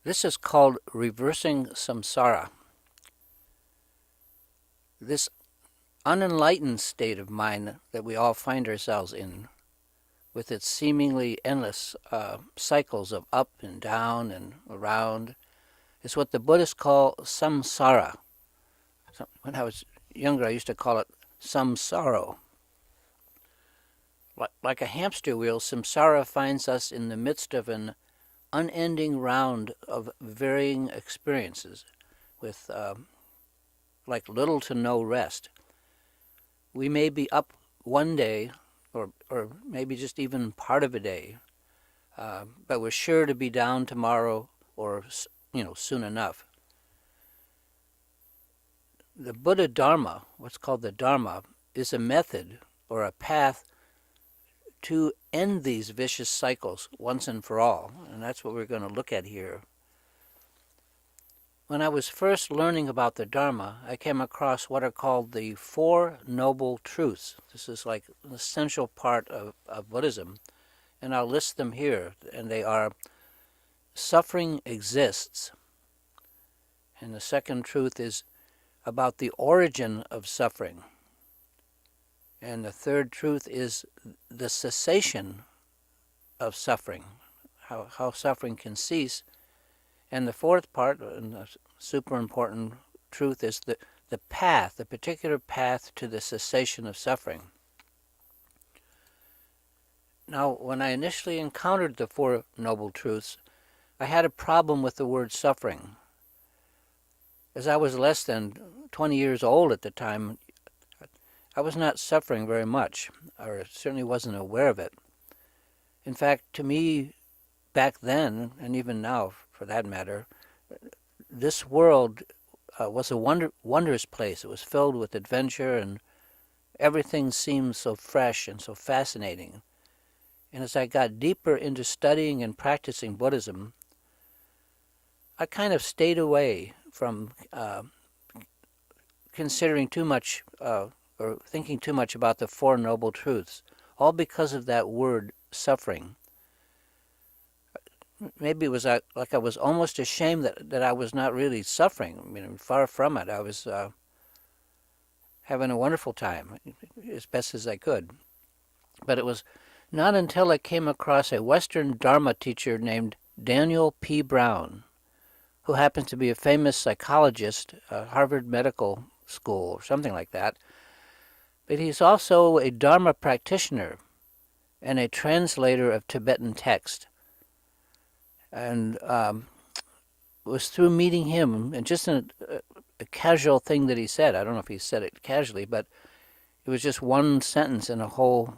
This is called reversing samsara. This unenlightened state of mind that we all find ourselves in, with its seemingly endless cycles of up and down and around, is what the Buddhists call samsara. When I was younger, I used to call it samsaro. Like a hamster wheel, samsara finds us in the midst of an unending round of varying experiences with like little to no rest. We may be up one day or maybe just even part of a day, but we're sure to be down tomorrow or soon enough. The Buddha Dharma, what's called the Dharma, is a method or a path to end these vicious cycles once and for all, and that's what we're going to look at here. When I was first learning about the Dharma, I came across what are called the Four Noble Truths. This is like an essential part of Buddhism, and I'll list them here, and they are: suffering exists, and the second truth is about the origin of suffering. And the third truth is the cessation of suffering, how suffering can cease. And the fourth part, and the super important truth, is the path, the particular path to the cessation of suffering. Now, when I initially encountered the Four Noble Truths, I had a problem with the word suffering. As I was less than 20 years old at the time, I was not suffering very much, or certainly wasn't aware of it. In fact, to me, back then, and even now for that matter, this world was a wondrous place. It was filled with adventure, and everything seemed so fresh and so fascinating. And as I got deeper into studying and practicing Buddhism, I kind of stayed away from considering too much or thinking too much about the Four Noble Truths, all because of that word, suffering. Maybe it was like I was almost ashamed that I was not really suffering. I mean, far from it. I was having a wonderful time, as best as I could. But it was not until I came across a Western Dharma teacher named Daniel P. Brown, who happens to be a famous psychologist, Harvard Medical School or something like that. But he's also a Dharma practitioner and a translator of Tibetan text. And it was through meeting him, and just a casual thing that he said. I don't know if he said it casually, but it was just one sentence in a whole,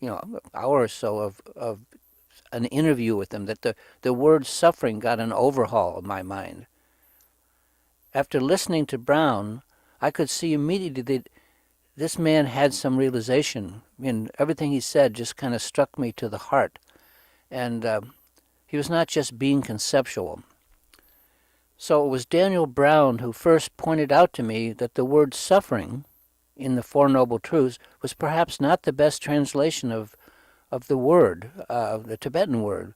hour or so of an interview with him, that the word suffering got an overhaul of my mind. After listening to Brown, I could see immediately that this man had some realization. I mean, everything he said just kind of struck me to the heart. And he was not just being conceptual. So it was Daniel Brown who first pointed out to me that the word suffering in the Four Noble Truths was perhaps not the best translation of the word, the Tibetan word.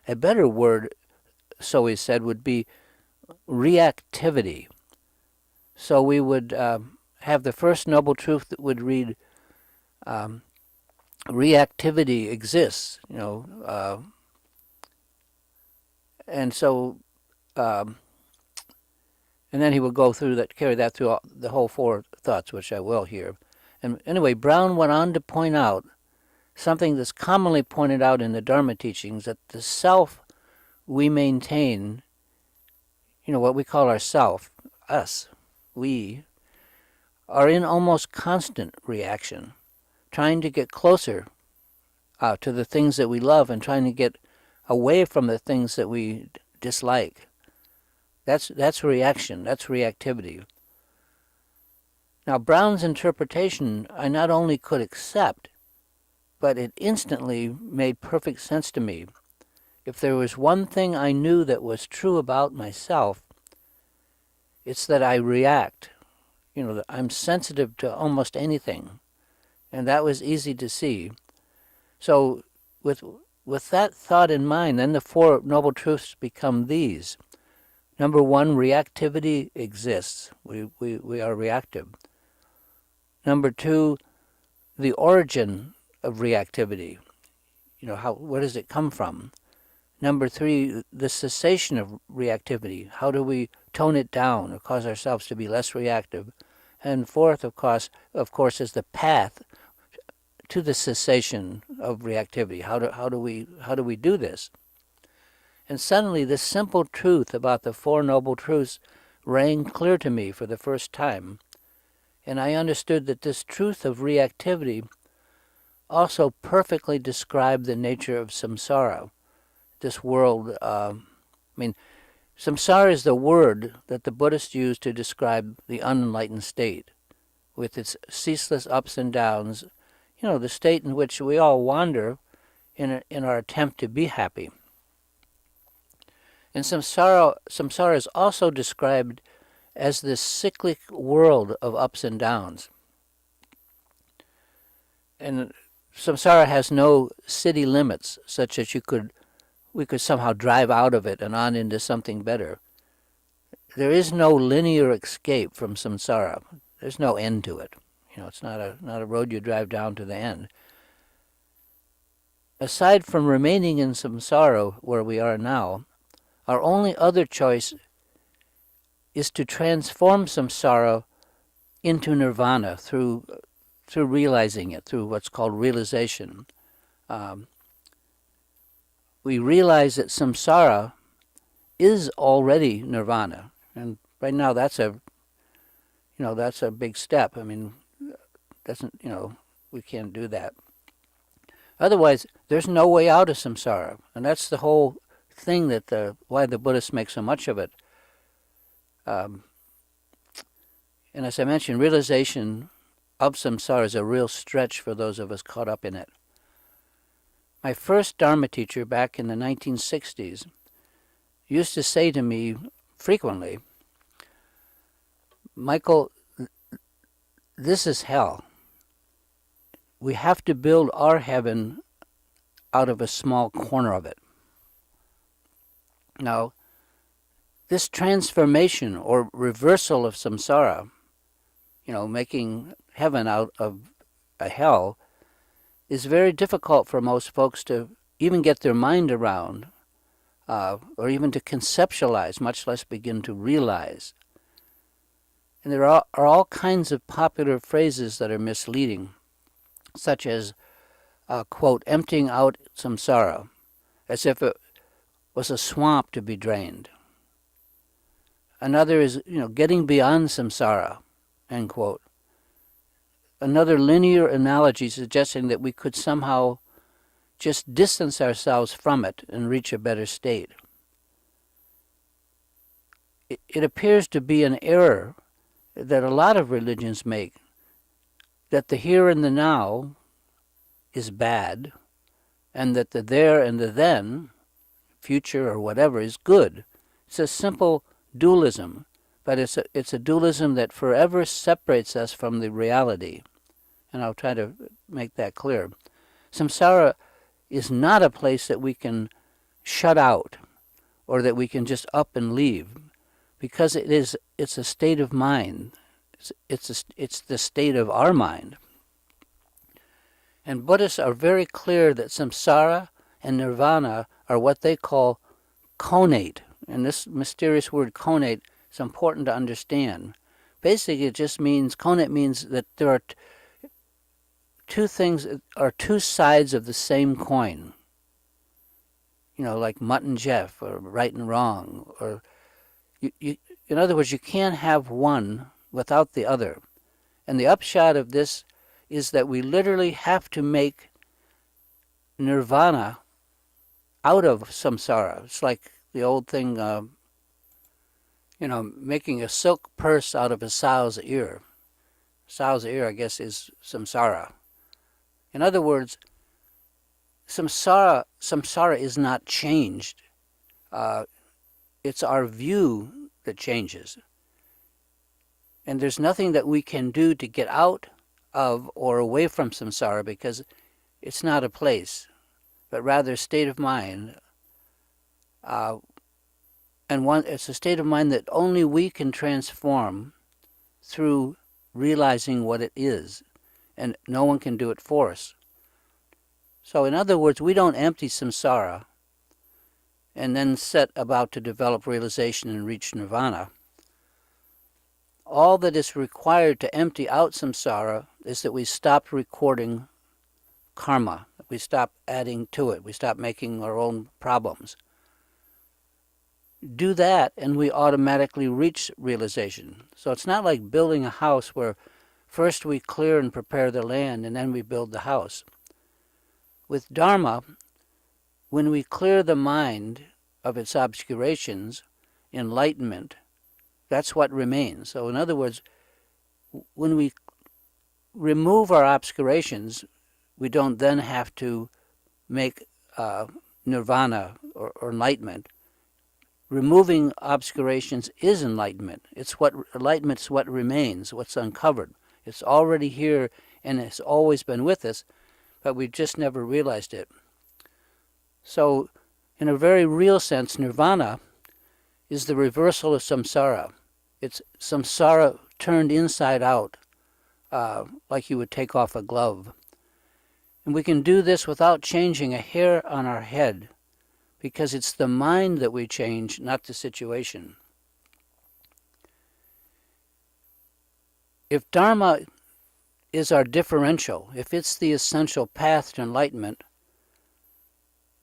A better word, so he said, would be reactivity. So we would have the first Noble Truth that would read, reactivity exists, and so, and then he would go through that, carry that through the whole four thoughts, which I will here. And anyway, Brown went on to point out something that's commonly pointed out in the Dharma teachings, that the self we maintain, what we call ourself, us, we, are in almost constant reaction, trying to get closer to the things that we love and trying to get away from the things that we dislike. That's reaction, that's reactivity. Now, Brown's interpretation I not only could accept, but it instantly made perfect sense to me. If there was one thing I knew that was true about myself, it's that I react. That I'm sensitive to almost anything. And that was easy to see. So with that thought in mind, then the Four Noble Truths become these. Number one, reactivity exists. We are reactive. Number two, the origin of reactivity. Where does it come from? Number three, the cessation of reactivity. How do we tone it down or cause ourselves to be less reactive? And fourth, of course, is the path to the cessation of reactivity. How do we do this? And suddenly, this simple truth about the Four Noble Truths rang clear to me for the first time, and I understood that this truth of reactivity also perfectly described the nature of samsara, this world. Samsara is the word that the Buddhists use to describe the unenlightened state, with its ceaseless ups and downs, the state in which we all wander in our attempt to be happy. And samsara is also described as this cyclic world of ups and downs. And samsara has no city limits, such as we could somehow drive out of it and on into something better. There is no linear escape from samsara. There's no end to it. It's not a road you drive down to the end. Aside from remaining in samsara where we are now, our only other choice is to transform samsara into nirvana through realizing it, through what's called realization. We realize that samsara is already nirvana, and right now that's a big step. We can't do that. Otherwise, there's no way out of samsara, and that's the whole thing why the Buddhists make so much of it. And as I mentioned, realization of samsara is a real stretch for those of us caught up in it. My first Dharma teacher back in the 1960s used to say to me frequently, "Michael, this is hell. We have to build our heaven out of a small corner of it." Now, this transformation or reversal of samsara, making heaven out of a hell, is very difficult for most folks to even get their mind around, or even to conceptualize, much less begin to realize. And there are all kinds of popular phrases that are misleading, such as, quote, emptying out samsara, as if it was a swamp to be drained. Another is, getting beyond samsara, end quote. Another linear analogy suggesting that we could somehow just distance ourselves from it and reach a better state. It appears to be an error that a lot of religions make, that the here and the now is bad, and that the there and the then, future or whatever, is good. It's a simple dualism, but it's a dualism that forever separates us from the reality. And I'll try to make that clear. Samsara is not a place that we can shut out or that we can just up and leave, because it's a state of mind. It's the state of our mind. And Buddhists are very clear that samsara and nirvana are what they call connate. And this mysterious word connate is important to understand. Basically, it just means, connate means that there are two things, are two sides of the same coin. Like Mutt and Jeff, or right and wrong. Or in other words, you can't have one without the other. And the upshot of this is that we literally have to make nirvana out of samsara. It's like the old thing, making a silk purse out of a sow's ear. Sow's ear, I guess, is samsara. In other words, samsara is not changed. It's our view that changes. And there's nothing that we can do to get out of or away from samsara, because it's not a place, but rather a state of mind. It's a state of mind that only we can transform through realizing what it is, and no one can do it for us. So in other words, we don't empty samsara and then set about to develop realization and reach nirvana. All that is required to empty out samsara is that we stop recording karma. We stop adding to it. We stop making our own problems. Do that and we automatically reach realization. So it's not like building a house where first we clear and prepare the land and then we build the house. With Dharma, when we clear the mind of its obscurations, enlightenment, that's what remains. So in other words, when we remove our obscurations, we don't then have to make nirvana or enlightenment. Removing obscurations is enlightenment. Enlightenment's what remains, what's uncovered. It's already here and it's always been with us, but we've just never realized it. So, in a very real sense, nirvana is the reversal of samsara. It's samsara turned inside out, like you would take off a glove. And we can do this without changing a hair on our head, because it's the mind that we change, not the situation. If Dharma is our differential, if it's the essential path to enlightenment,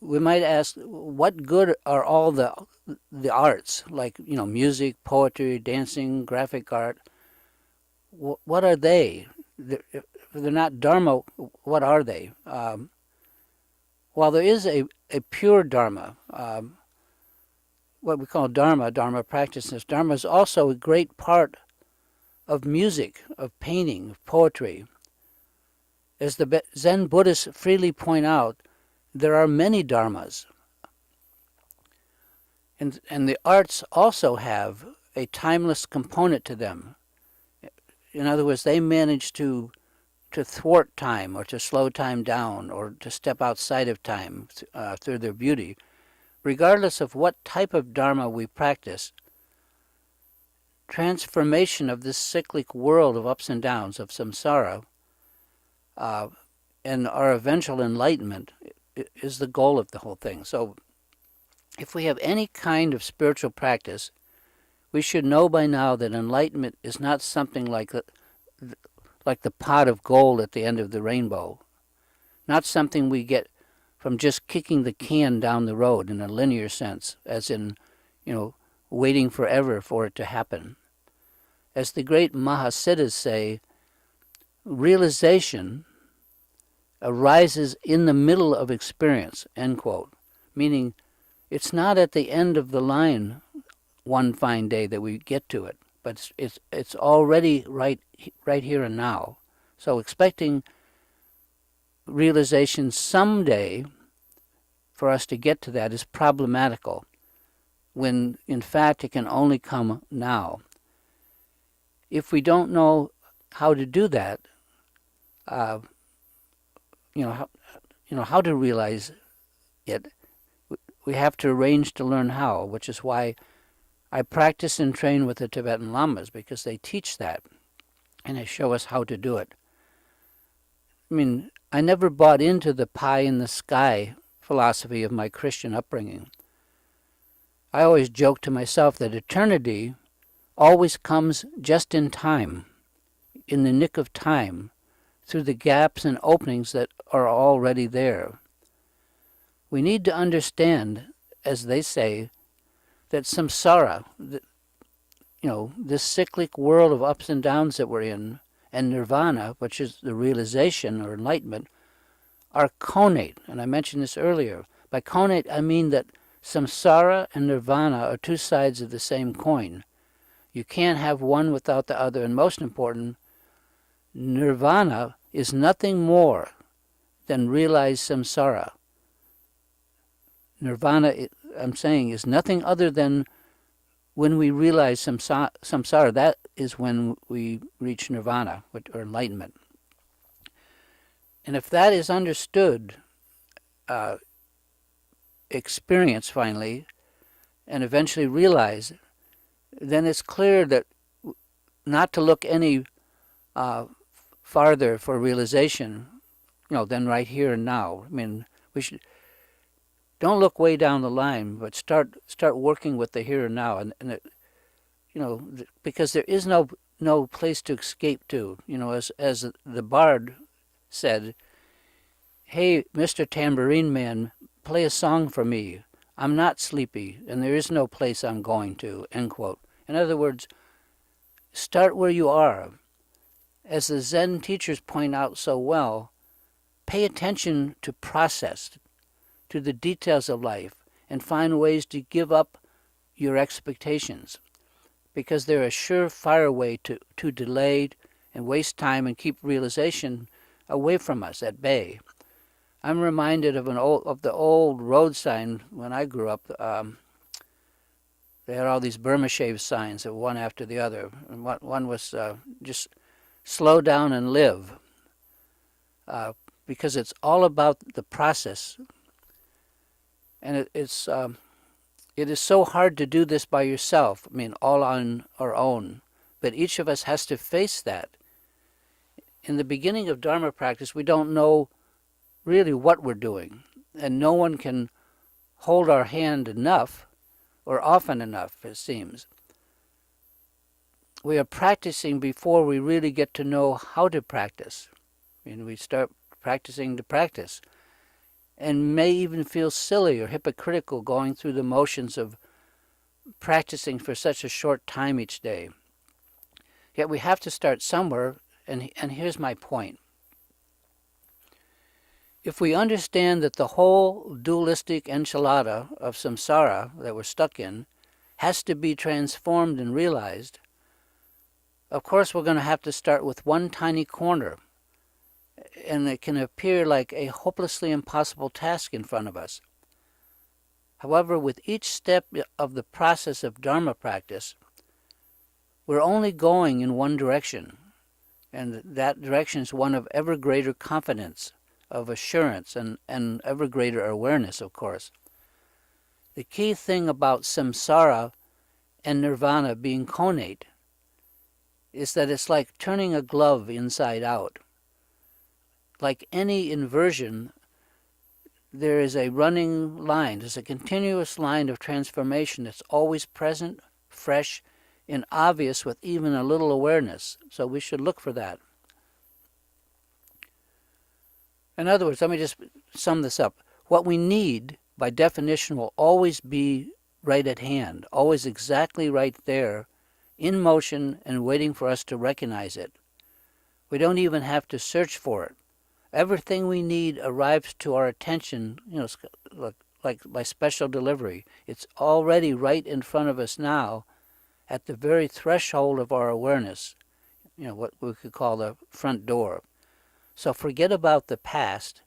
we might ask, what good are all the arts, like music, poetry, dancing, graphic art? What are they? If they're not Dharma, what are they? While there is a pure Dharma, what we call Dharma practices, Dharma is also a great part of music, of painting, of poetry. As the Zen Buddhists freely point out, there are many dharmas. And the arts also have a timeless component to them. In other words, they manage to thwart time or to slow time down or to step outside of time through their beauty. Regardless of what type of dharma we practice, transformation of this cyclic world of ups and downs, of samsara, and our eventual enlightenment is the goal of the whole thing. So if we have any kind of spiritual practice, we should know by now that enlightenment is not something like the pot of gold at the end of the rainbow, not something we get from just kicking the can down the road in a linear sense, as in, waiting forever for it to happen. As the great Mahasiddhas say, realization arises in the middle of experience, end quote. Meaning, it's not at the end of the line one fine day that we get to it, but it's already right here and now. So expecting realization someday for us to get to that is problematical, when in fact it can only come now. If we don't know how to do that, how to realize it, we have to arrange to learn how, which is why I practice and train with the Tibetan Lamas, because they teach that and they show us how to do it. I never bought into the pie in the sky philosophy of my Christian upbringing. I always joke to myself that eternity always comes just in time, in the nick of time, through the gaps and openings that are already there. We need to understand, as they say, that samsara, this cyclic world of ups and downs that we're in, and nirvana, which is the realization or enlightenment, are connate. And I mentioned this earlier. By connate, I mean that samsara and nirvana are two sides of the same coin. You can't have one without the other. And most important, nirvana is nothing more than realized samsara. Nirvana, I'm saying, is nothing other than when we realize samsara. That is when we reach nirvana, or enlightenment. And if that is understood, experienced finally, and eventually realized, then it's clear that not to look any farther for realization, than right here and now. I mean, we should don't look way down the line, but start working with the here and now, and because there is no place to escape to. As the bard said, "Hey, Mr. Tambourine Man, play a song for me. I'm not sleepy, and there is no place I'm going to." End quote. In other words, start where you are. As the Zen teachers point out so well, pay attention to process, to the details of life, and find ways to give up your expectations, because they're a surefire way to delay and waste time and keep realization away from us, at bay. I'm reminded of the old road sign when I grew up. They had all these Burma shave signs, one after the other. And one was just slow down and live, because it's all about the process. And it is so hard to do this by yourself. I mean, all on our own. But each of us has to face that. In the beginning of Dharma practice, we don't know really what we're doing. And no one can hold our hand enough, or often enough, it seems. We are practicing before we really get to know how to practice. I mean, we start practicing to practice, and may even feel silly or hypocritical going through the motions of practicing for such a short time each day. Yet we have to start somewhere, and here's my point. If we understand that the whole dualistic enchilada of samsara that we're stuck in has to be transformed and realized, of course we're going to have to start with one tiny corner, and it can appear like a hopelessly impossible task in front of us. However, with each step of the process of Dharma practice, we're only going in one direction, and that direction is one of ever greater confidence, of assurance, and ever greater awareness, of course. The key thing about samsara and nirvana being connate is that it's like turning a glove inside out. Like any inversion, there is a running line. There's a continuous line of transformation that's always present, fresh, and obvious with even a little awareness. So we should look for that. In other words, let me just sum this up. What we need, by definition, will always be right at hand, always exactly right there, in motion and waiting for us to recognize it. We don't even have to search for it. Everything we need arrives to our attention, like by special delivery. It's already right in front of us now, at the very threshold of our awareness, what we could call the front door. So forget about the past,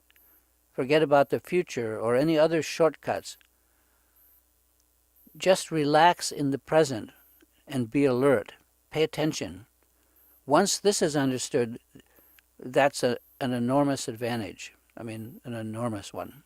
forget about the future or any other shortcuts. Just relax in the present and be alert. Pay attention. Once this is understood, that's an enormous advantage. I mean, an enormous one.